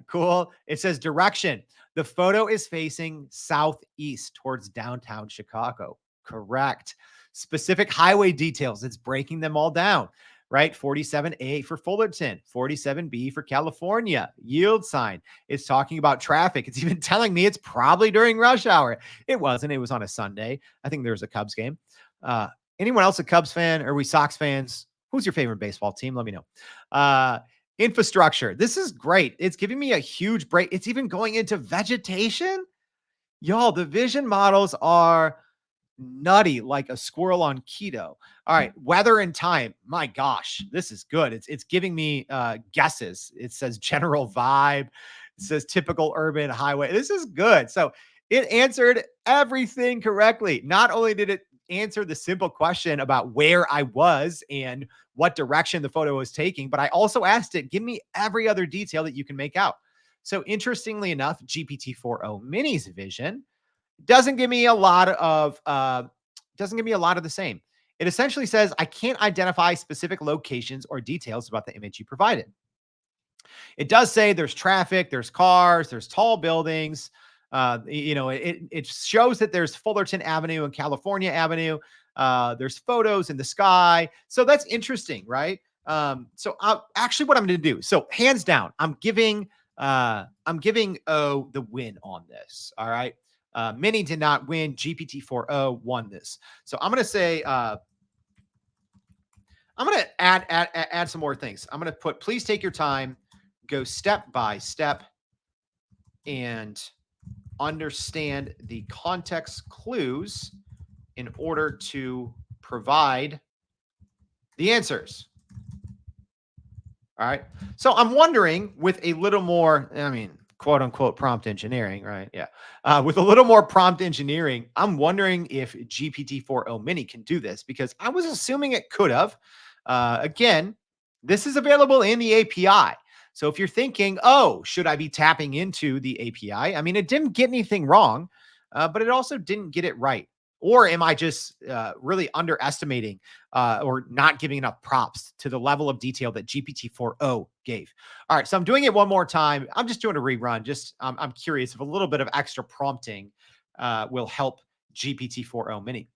Cool. It says direction. The photo is facing southeast towards downtown Chicago. Correct. Specific highway details. It's breaking them all down, right? 47A for Fullerton, 47B for California. Yield sign. It's talking about traffic. It's even telling me it's probably during rush hour. It wasn't. It was on a Sunday. I think there was a Cubs game. Anyone else a Cubs fan? Or are we Sox fans? Who's your favorite baseball team? Let me know. Infrastructure. This is great. It's giving me a huge break. It's even going into vegetation. Y'all, the vision models are nutty like a squirrel on keto. All right, weather and time. My gosh, this is good. It's giving me guesses. It says general vibe. It says typical urban highway. This is good. So it answered everything correctly. Not only did it answer the simple question about where I was and what direction the photo was taking, but I also asked it, give me every other detail that you can make out. So interestingly enough, GPT-4o Mini's vision doesn't give me a lot of the same. It essentially says I can't identify specific locations or details about the image you provided. It does say there's traffic, there's cars, there's tall buildings. It shows that there's Fullerton Avenue and California Avenue. There's photos in the sky. So that's interesting, right? Actually what I'm going to do. So hands down, I'm giving O the win on this. All right. Mini did not win. GPT-4o won this. So I'm going to say, I'm going to add some more things. I'm going to put, please take your time, go step by step, and understand the context clues in order to provide the answers. All right. So I'm wondering, with a little more, quote unquote prompt engineering, right? Yeah. With a little more prompt engineering, I'm wondering if GPT-4o Mini can do this, because I was assuming it could have. Again, this is available in the API. So if you're thinking, oh, should I be tapping into the API? I mean, it didn't get anything wrong, but it also didn't get it right. Or am I just really underestimating or not giving enough props to the level of detail that GPT-4o gave? All right, so I'm doing it one more time. I'm just doing a rerun. I'm curious if a little bit of extra prompting will help GPT-4o Mini.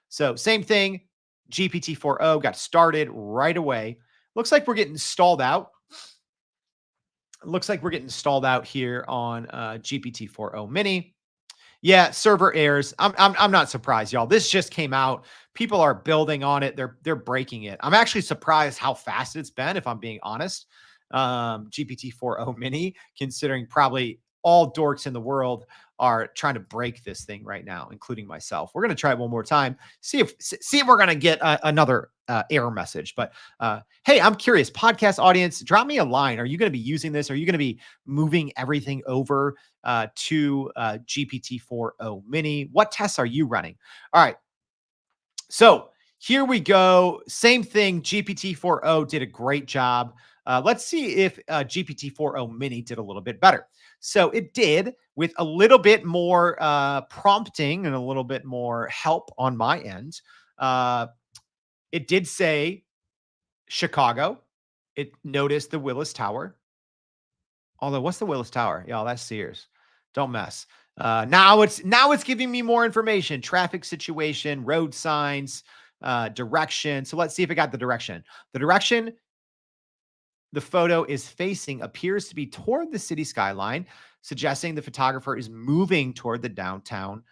So same thing, GPT-4o got started right away. Looks like we're getting stalled out. Looks like we're getting stalled out here on GPT-4o Mini. Yeah, server errors. I'm not surprised, y'all. This just came out. People are building on it. They're breaking it. I'm actually surprised how fast it's been, if I'm being honest. GPT-4o Mini, considering probably all dorks in the world are trying to break this thing right now, including myself. We're going to try it one more time, see if we're going to get another error message. But hey, I'm curious, podcast audience, drop me a line. Are you going to be using this? Are you going to be moving everything over to GPT-4o Mini? What tests are you running? All right. So here we go. Same thing. GPT-4o did a great job. Let's see if GPT-4o Mini did a little bit better. So it did, with a little bit more prompting and a little bit more help on my end. Uh, it did say Chicago. It noticed the Willis Tower. Although, what's the Willis Tower? Yeah, that's Sears. Don't mess. Now it's giving me more information: traffic situation, road signs, direction. So let's see if it got the direction. The direction the photo is facing appears to be toward the city skyline, suggesting the photographer is moving toward the downtown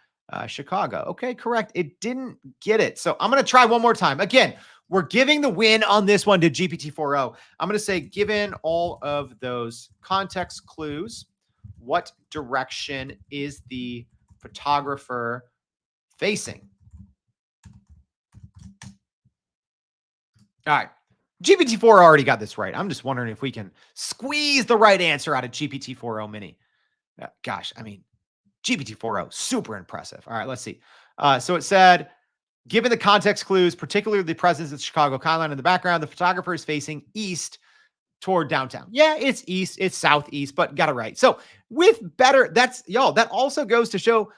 Chicago. Okay, correct. It didn't get it. So I'm going to try one more time. Again, we're giving the win on this one to GPT-4o. I'm going to say, given all of those context clues, what direction is the photographer facing? All right. GPT-4 already got this right. I'm just wondering if we can squeeze the right answer out of GPT-4o Mini. Gosh, I mean, GPT-4o, super impressive. All right, let's see. So it said, given the context clues, particularly the presence of the Chicago skyline in the background, the photographer is facing east toward downtown. Yeah, it's east, it's southeast, but got it right. So with better, that also goes to show,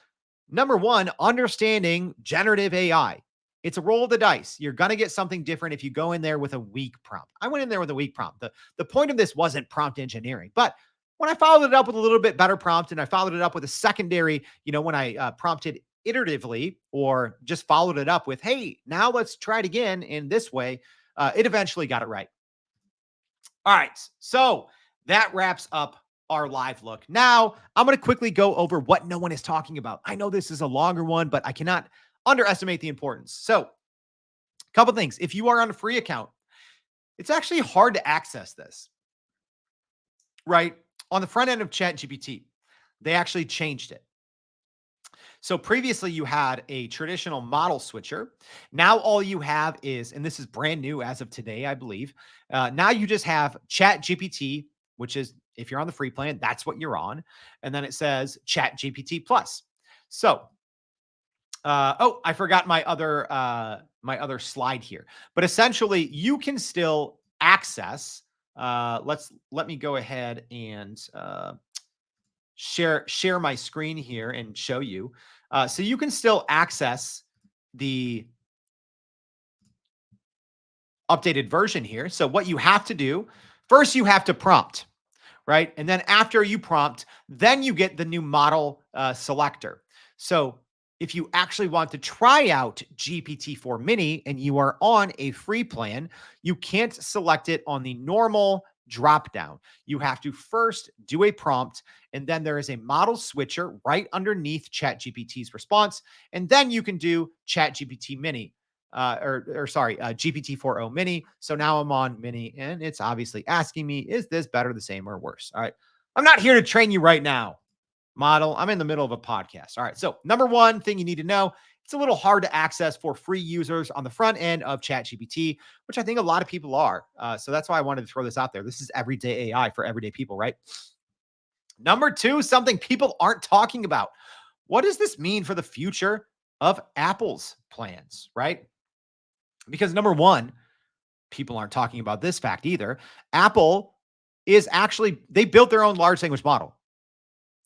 number one, understanding generative AI. It's a roll of the dice. You're going to get something different if you go in there with a weak prompt. I went in there with a weak prompt. The point of this wasn't prompt engineering, but when I followed it up with a little bit better prompt, and I followed it up with a secondary, when I prompted iteratively, or just followed it up with, hey, now let's try it again in this way, it eventually got it right. All right. So that wraps up our live look. Now, I'm going to quickly go over what no one is talking about. I know this is a longer one, but I cannot underestimate the importance. So, a couple things. If you are on a free account, it's actually hard to access this, right? On the front end of ChatGPT, they actually changed it. So previously you had a traditional model switcher. Now all you have is, and this is brand new as of today, I believe. Now you just have ChatGPT, which is, if you're on the free plan, that's what you're on. And then it says ChatGPT Plus. So, I forgot my other slide here. But essentially, you can still access. Let me go ahead and share my screen here and show you. So you can still access the updated version here. So what you have to do, first you have to prompt, right? And then after you prompt, then you get the new model selector. So if you actually want to try out GPT-4 Mini and you are on a free plan, you can't select it on the normal drop down. You have to first do a prompt, and then there is a model switcher right underneath ChatGPT's response, and then you can do ChatGPT Mini. GPT-4o Mini. So now I'm on Mini, and it's obviously asking me, is this better, the same, or worse? All right. I'm not here to train you right now, model. I'm in the middle of a podcast. All right. So number one thing you need to know, it's a little hard to access for free users on the front end of ChatGPT, which I think a lot of people are. So that's why I wanted to throw this out there. This is everyday AI for everyday people, right? Number two, something people aren't talking about. What does this mean for the future of Apple's plans, right? Because number one, people aren't talking about this fact either. Apple they built their own large language model.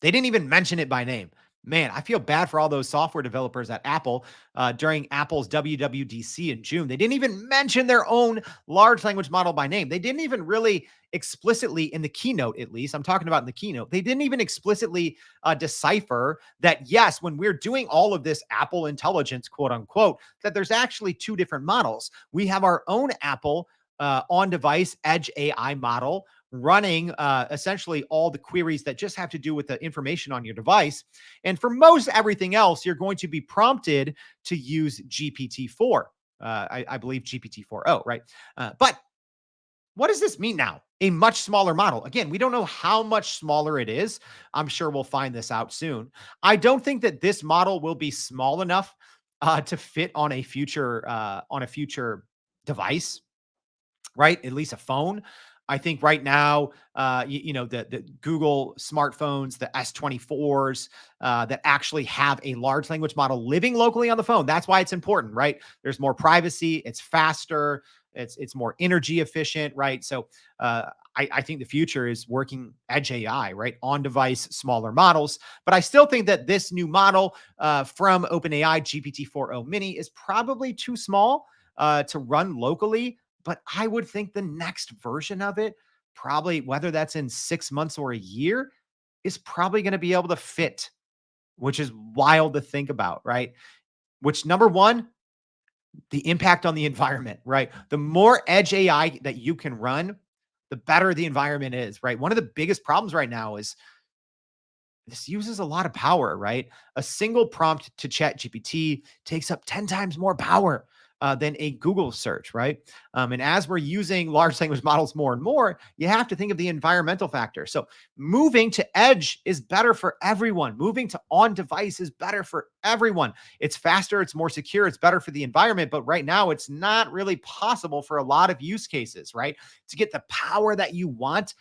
They didn't even mention it by name. Man, I feel bad for all those software developers at Apple during Apple's WWDC in June. They didn't even mention their own large language model by name. They didn't even really explicitly, in the keynote at least, I'm talking about in the keynote, they didn't even explicitly decipher that, yes, when we're doing all of this Apple intelligence, quote unquote, that there's actually two different models. We have our own Apple on-device edge AI model running essentially all the queries that just have to do with the information on your device. And for most everything else, you're going to be prompted to use GPT-4. I believe GPT-4o, right? But What does this mean now? A much smaller model. Again, we don't know how much smaller it is. I'm sure we'll find this out soon. I don't think that this model will be small enough to fit on a future device, right? At least a phone. I think right now, the Google smartphones, the S24s that actually have a large language model living locally on the phone. That's why it's important, right? There's more privacy. It's faster. It's more energy efficient, right? So I think the future is working edge AI, right? On device, smaller models. But I still think that this new model from OpenAI, GPT-4o Mini, is probably too small to run locally, but I would think the next version of it, probably whether that's in 6 months or a year, is probably going to be able to fit, which is wild to think about, right? Which, number one, the impact on the environment, right? The more edge AI that you can run, the better the environment is, right? One of the biggest problems right now is this uses a lot of power, right? A single prompt to ChatGPT takes up 10 times more power than a Google search, right? And as we're using large language models more and more, you have to think of the environmental factor. So moving to edge is better for everyone. Moving to on device is better for everyone. It's faster, it's more secure, it's better for the environment. But right now, it's not really possible for a lot of use cases, right? To get the power that you want,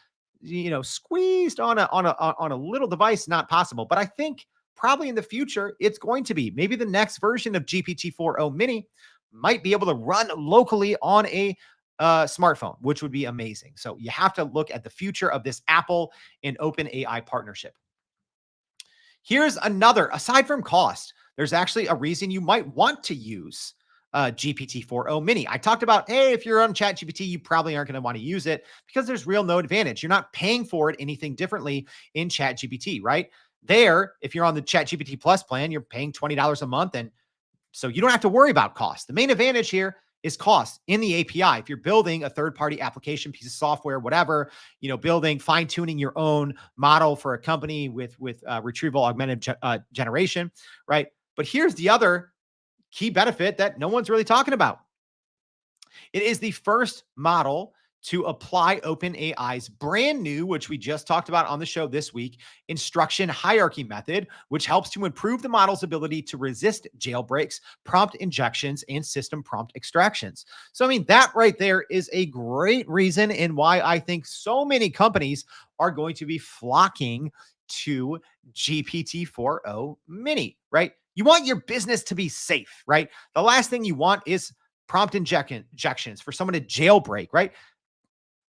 squeezed on a little device, not possible. But I think probably in the future it's going to be. Maybe the next version of GPT-4o Mini might be able to run locally on a smartphone, which would be amazing. So you have to look at the future of this Apple and OpenAI partnership. Here's another, aside from cost, there's actually a reason you might want to use GPT-4o Mini. I talked about, hey, if you're on ChatGPT, you probably aren't going to want to use it because there's real no advantage. You're not paying for it anything differently in ChatGPT, right? There, if you're on the ChatGPT Plus plan, you're paying $20 a month. And so you don't have to worry about cost. The main advantage here is cost in the API. If you're building a third-party application, piece of software, whatever, building, fine-tuning your own model for a company with retrieval augmented generation, right? But here's the other key benefit that no one's really talking about. It is the first model to apply OpenAI's brand new, which we just talked about on the show this week, instruction hierarchy method, which helps to improve the model's ability to resist jailbreaks, prompt injections, and system prompt extractions. So, I mean, that right there is a great reason and why I think so many companies are going to be flocking to GPT-4o Mini, right? You want your business to be safe, right? The last thing you want is prompt injections for someone to jailbreak, right?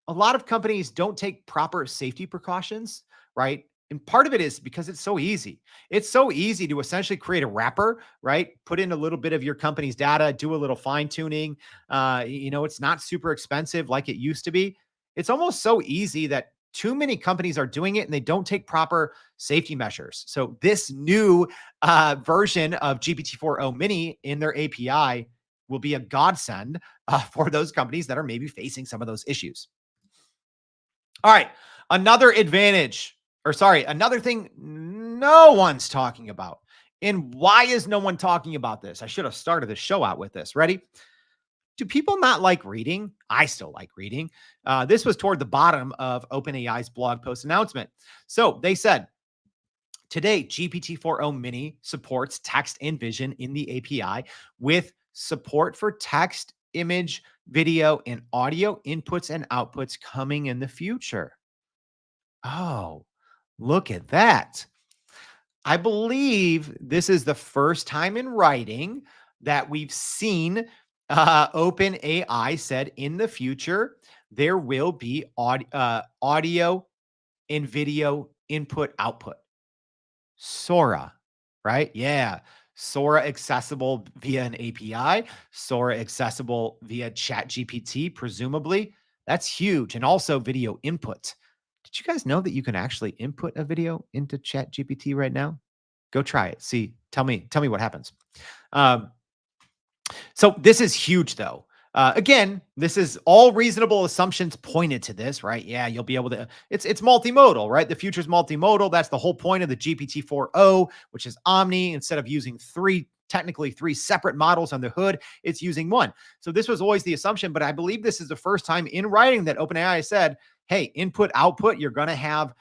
A lot of companies don't take proper safety precautions, right? And part of it is because it's so easy. It's so easy to essentially create a wrapper, right? Put in a little bit of your company's data, do a little fine tuning. It's not super expensive like it used to be. It's almost so easy that too many companies are doing it and they don't take proper safety measures. So this new version of GPT-4o Mini in their API will be a godsend for those companies that are maybe facing some of those issues. All right. Another thing no one's talking about. And why is no one talking about this? I should have started the show out with this. Ready? Do people not like reading? I still like reading. This was toward the bottom of OpenAI's blog post announcement. So they said, today, GPT-4o Mini supports text and vision in the API with support for text, image, video, and audio inputs and outputs coming in the future. Oh, look at that. I believe this is the first time in writing that we've seen OpenAI said in the future there will be audio and video input output. Sora, right? Yeah. Sora accessible via an API, Sora accessible via ChatGPT, presumably. That's huge. And also video input. Did you guys know that you can actually input a video into ChatGPT right now? Go try it. See, tell me what happens. Um, so this is huge, though. Again, this is all reasonable assumptions pointed to this, right? Yeah, you'll be able to. It's multimodal, right? The future's multimodal. That's the whole point of the GPT-4o, which is Omni. Instead of using three technically three separate models on the hood. It's using one. So this was always the assumption, but I believe this is the first time in writing that OpenAI said, hey, input, output, you're going to have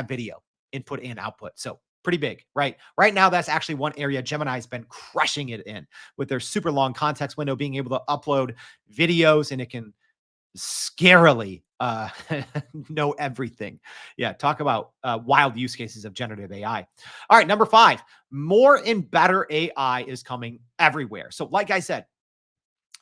video input and output. So pretty big, right? Right now, that's actually one area Gemini's been crushing it in with their super long context window, being able to upload videos, and it can scarily know everything. Yeah, talk about wild use cases of generative AI. All right, number 5, more and better AI is coming everywhere. So like I said,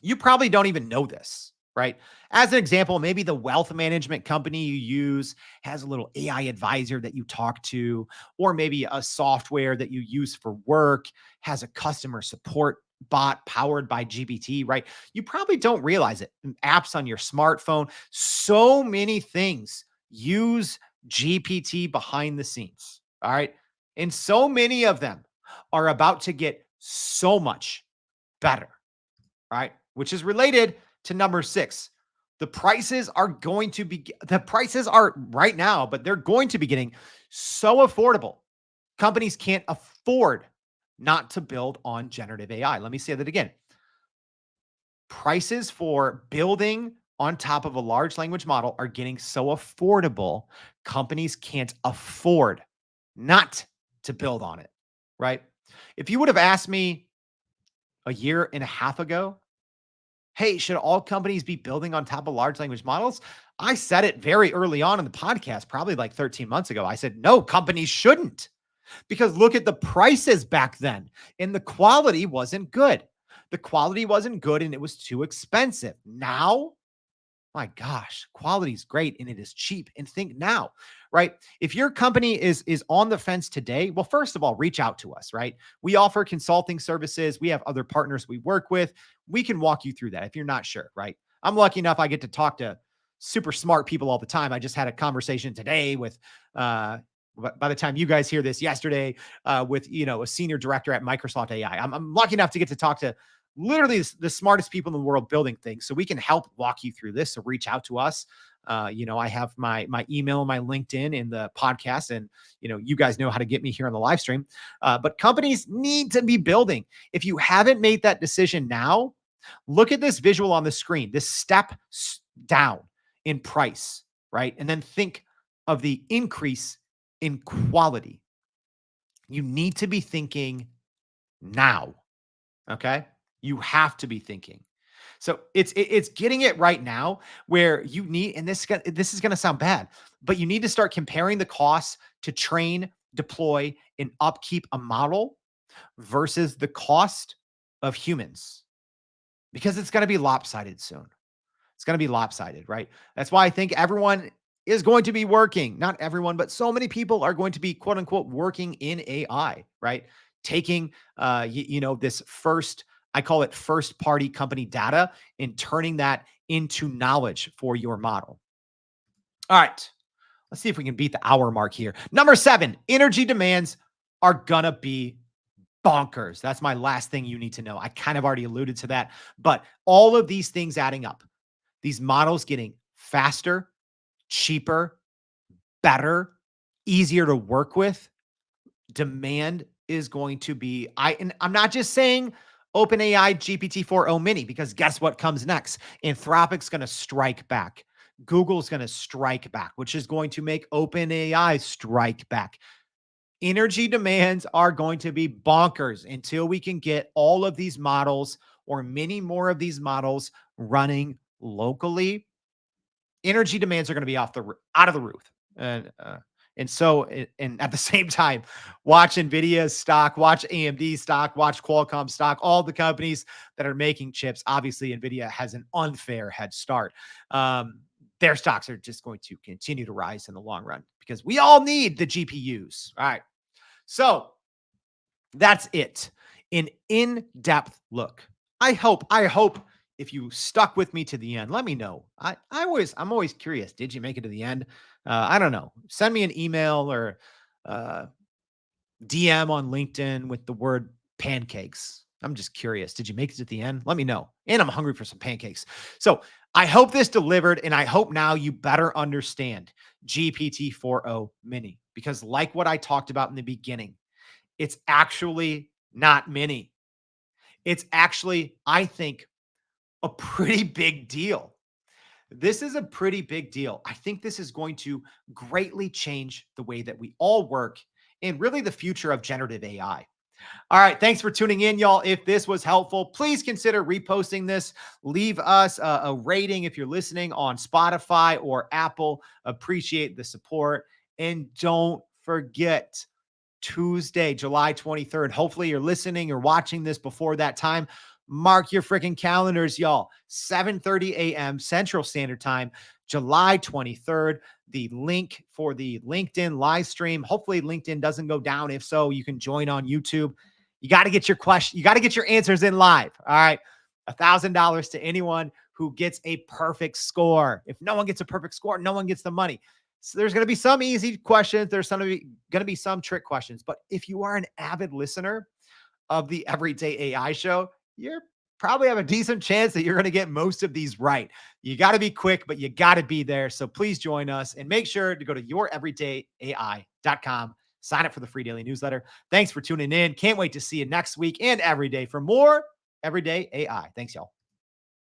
you probably don't even know this, right? As an example, maybe the wealth management company you use has a little AI advisor that you talk to, or maybe a software that you use for work has a customer support bot powered by GPT, right? You probably don't realize it. Apps on your smartphone, so many things use GPT behind the scenes. All right. And so many of them are about to get so much better, right? Which is related to number 6. The prices are right now, but they're going to be getting so affordable. Companies can't afford not to build on generative AI. Let me say that again. Prices for building on top of a large language model are getting so affordable, companies can't afford not to build on it, right? If you would have asked me a year and a half ago, hey, should all companies be building on top of large language models? I said it very early on in the podcast, probably like 13 months ago. I said, no, companies shouldn't, because look at the prices back then and the quality wasn't good. The quality wasn't good and it was too expensive. Now, my gosh, quality is great and it is cheap. And think now, right? If your company is on the fence today, well, first of all, reach out to us, right? We offer consulting services. We have other partners we work with. We can walk you through that if you're not sure, right? I'm lucky enough I get to talk to super smart people all the time. I just had a conversation today with by the time you guys hear this yesterday, with a senior director at Microsoft AI. I'm lucky enough to get to talk to literally the smartest people in the world building things. So we can help walk you through this. So reach out to us. I have my email, my LinkedIn in the podcast, and you guys know how to get me here on the live stream. But companies need to be building. If you haven't made that decision now, look at this visual on the screen, this step down in price, right? And then think of the increase in quality. You need to be thinking now. Okay. You have to be thinking. So it's getting it right now where you need, and this is going to sound bad, but you need to start comparing the costs to train, deploy, and upkeep a model versus the cost of humans, because it's going to be lopsided soon. It's going to be lopsided, right? That's why I think everyone is going to be working. Not everyone, but so many people are going to be quote unquote working in AI, right? Taking this I call it first party company data, and turning that into knowledge for your model. All right. Let's see if we can beat the hour mark here. Number 7, energy demands are gonna be bonkers. That's my last thing you need to know. I kind of already alluded to that, but all of these things adding up, these models getting faster, cheaper, better, easier to work with, demand is going to be, and I'm not just saying OpenAI GPT-4o Mini, because guess what comes next? Anthropic's going to strike back. Google's going to strike back, which is going to make OpenAI strike back. Energy demands are going to be bonkers until we can get all of these models, or many more of these models, running locally. Energy demands are going to be out of the roof. And at the same time, watch NVIDIA's stock, watch AMD stock, watch Qualcomm stock, all the companies that are making chips. Obviously, NVIDIA has an unfair head start. Their stocks are just going to continue to rise in the long run because we all need the GPUs. All right. So that's it. An in-depth look. I hope if you stuck with me to the end, let me know. I'm always curious. Did you make it to the end? I don't know. Send me an email or DM on LinkedIn with the word pancakes. I'm just curious. Did you make it to the end? Let me know. And I'm hungry for some pancakes. So I hope this delivered, and I hope now you better understand GPT-4o Mini, because like what I talked about in the beginning, it's actually not Mini. It's actually, I think, a pretty big deal. This is a pretty big deal. I think this is going to greatly change the way that we all work and really the future of generative AI. All right. Thanks for tuning in, y'all. If this was helpful, please consider reposting this. Leave us a rating if you're listening on Spotify or Apple. Appreciate the support. And don't forget, Tuesday, July 23rd. Hopefully, you're listening or watching this before that time. Mark your freaking calendars, y'all. 7:30 a.m. Central Standard Time, July 23rd. The link for the LinkedIn live stream. Hopefully, LinkedIn doesn't go down. If so, you can join on YouTube. You got to get your question, you got to get your answers in live. All right. $1,000 to anyone who gets a perfect score. If no one gets a perfect score, no one gets the money. So there's going to be some easy questions. There's going to be some trick questions. But if you are an avid listener of the Everyday AI show, you're probably have a decent chance that you're going to get most of these right. You got to be quick, but you got to be there. So please join us and make sure to go to youreverydayai.com. Sign up for the free daily newsletter. Thanks for tuning in. Can't wait to see you next week and every day for more Everyday AI. Thanks, y'all.